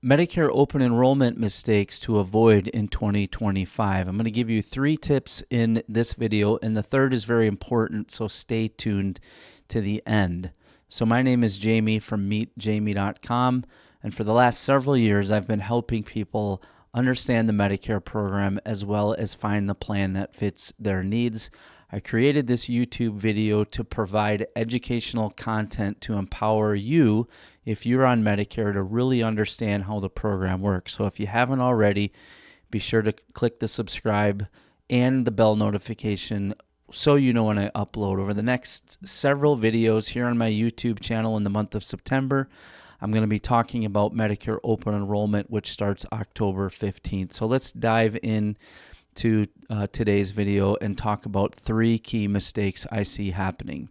Medicare open enrollment mistakes to avoid in 2025. I'm going to give you 3 tips in this video, and the third is very important, so stay tuned to the end. So my name is Jamie from meetjamie.com, and for the last several years, I've been helping people understand the Medicare program as well as find the plan that fits their needs. I created this YouTube video to provide educational content to empower you, if you're on Medicare, to really understand how the program works. So if you haven't already, be sure to click the subscribe and the bell notification so you know when I upload. Over the next several videos here on my YouTube channel in the month of September, I'm going to be talking about Medicare open enrollment, which starts October 15th. So let's dive in to today's video and talk about 3 key mistakes I see happening.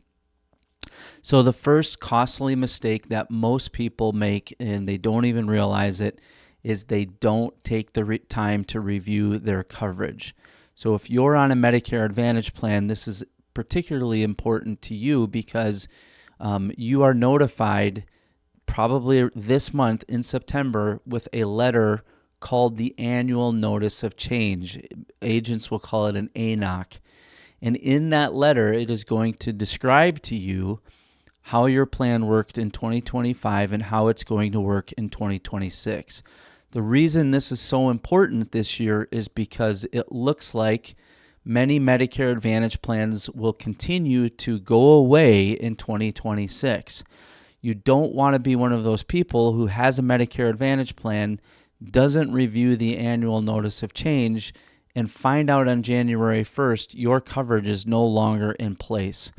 So the first costly mistake that most people make, and they don't even realize it, is they don't take the time to review their coverage. So if you're on a Medicare Advantage plan, this is particularly important to you because you are notified probably this month in September with a letter called the Annual Notice of Change. Agents will call it an ANOC. And in that letter, it is going to describe to you how your plan worked in 2025 and how it's going to work in 2026. The reason this is so important this year is because it looks like many Medicare Advantage plans will continue to go away in 2026. You don't want to be one of those people who has a Medicare Advantage plan, doesn't review the annual notice of change, and find out on January 1st your coverage is no longer in place.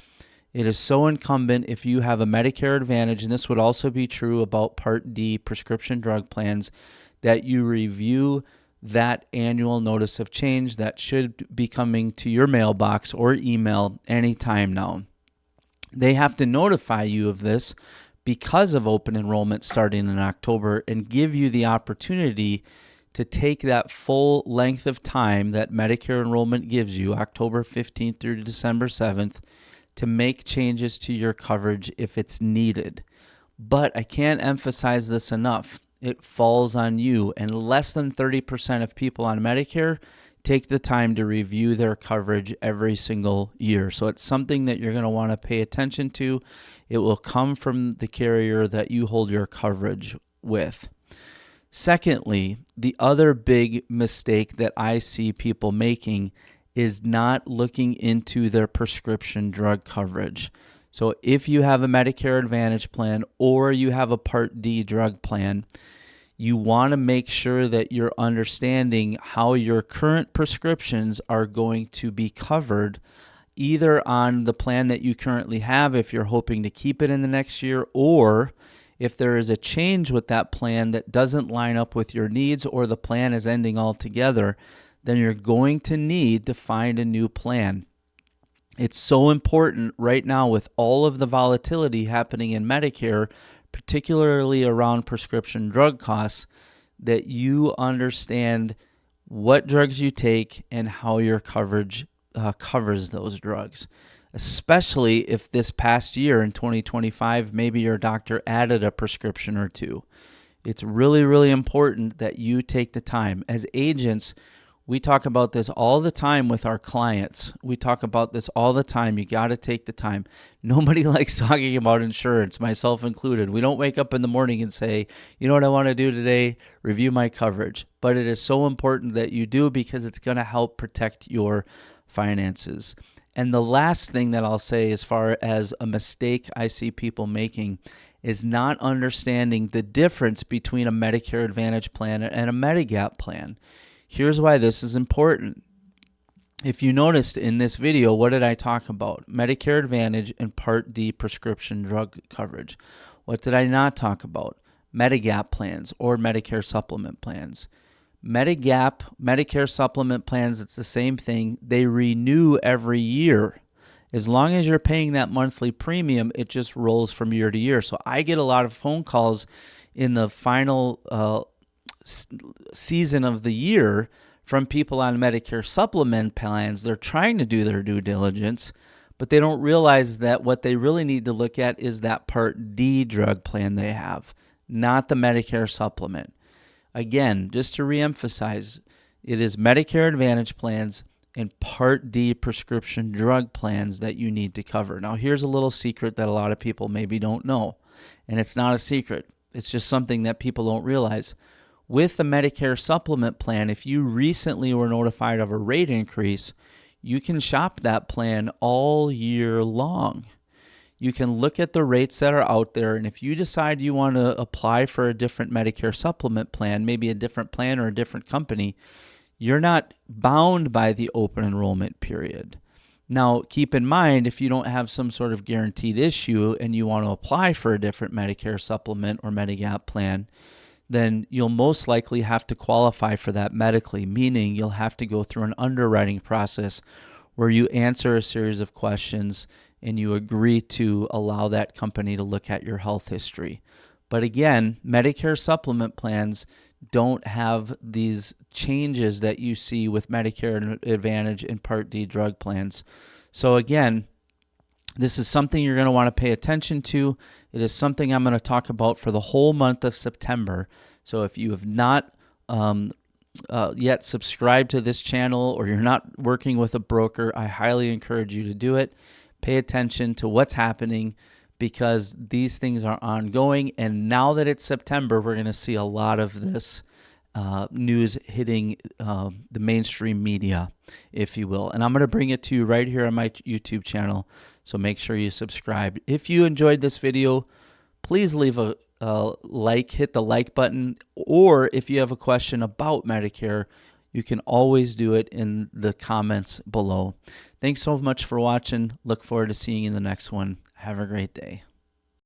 It is so incumbent if you have a Medicare Advantage, and this would also be true about Part D prescription drug plans, that you review that annual notice of change. That should be coming to your mailbox or email anytime now. They have to notify you of this because of open enrollment starting in October and give you the opportunity to take that full length of time that Medicare enrollment gives you, October 15th through December 7th, to make changes to your coverage if it's needed. But I can't emphasize this enough. It falls on you, and less than 30% of people on Medicare take the time to review their coverage every single year. So it's something that you're going to want to pay attention to. It will come from the carrier that you hold your coverage with. Secondly, the other big mistake that I see people making is not looking into their prescription drug coverage. So if you have a Medicare Advantage plan or you have a Part D drug plan, you want to make sure that you're understanding how your current prescriptions are going to be covered, either on the plan that you currently have if you're hoping to keep it in the next year, or if there is a change with that plan that doesn't line up with your needs or the plan is ending altogether, then you're going to need to find a new plan. It's so important right now with all of the volatility happening in Medicare, particularly around prescription drug costs, that you understand what drugs you take and how your coverage covers those drugs. Especially if this past year in 2025, maybe your doctor added a prescription or two. It's really, really important that you take the time. As agents, we talk about this all the time with our clients. We talk about this all the time. You got to take the time. Nobody likes talking about insurance, myself included. We don't wake up in the morning and say, you know what I want to do today? Review my coverage. But it is so important that you do because it's going to help protect your finances. And the last thing that I'll say as far as a mistake I see people making is not understanding the difference between a Medicare Advantage plan and a Medigap plan. Here's why this is important. If you noticed in this video, what did I talk about? Medicare Advantage and Part D prescription drug coverage. What did I not talk about? Medigap plans or Medicare supplement plans. Medigap, Medicare supplement plans, it's the same thing. They renew every year. As long as you're paying that monthly premium, it just rolls from year to year. So I get a lot of phone calls in the final season of the year from people on Medicare supplement plans. They're trying to do their due diligence, but they don't realize that what they really need to look at is that Part D drug plan they have, not the Medicare supplement. Again, just to reemphasize, it is Medicare Advantage plans and Part D prescription drug plans that you need to cover. Now, here's a little secret that a lot of people maybe don't know, and it's not a secret. It's just something that people don't realize. With the Medicare supplement plan, if you recently were notified of a rate increase, you can shop that plan all year long. You can look at the rates that are out there, and if you decide you want to apply for a different Medicare supplement plan, maybe a different plan or a different company, you're not bound by the open enrollment period. Now, keep in mind, if you don't have some sort of guaranteed issue and you want to apply for a different Medicare supplement or Medigap plan, then you'll most likely have to qualify for that medically, meaning you'll have to go through an underwriting process where you answer a series of questions and you agree to allow that company to look at your health history. But again, Medicare supplement plans don't have these changes that you see with Medicare Advantage and Part D drug plans. So again, this is something you're going to want to pay attention to. It is something I'm going to talk about for the whole month of September. So if you have not yet subscribed to this channel or you're not working with a broker, I highly encourage you to do it. Pay attention to what's happening because these things are ongoing. And now that it's September, we're going to see a lot of this news hitting the mainstream media, if you will. And I'm going to bring it to you right here on my YouTube channel. So make sure you subscribe. If you enjoyed this video, please leave a like, hit the like button. Or if you have a question about Medicare, you can always do it in the comments below. Thanks so much for watching. Look forward to seeing you in the next one. Have a great day.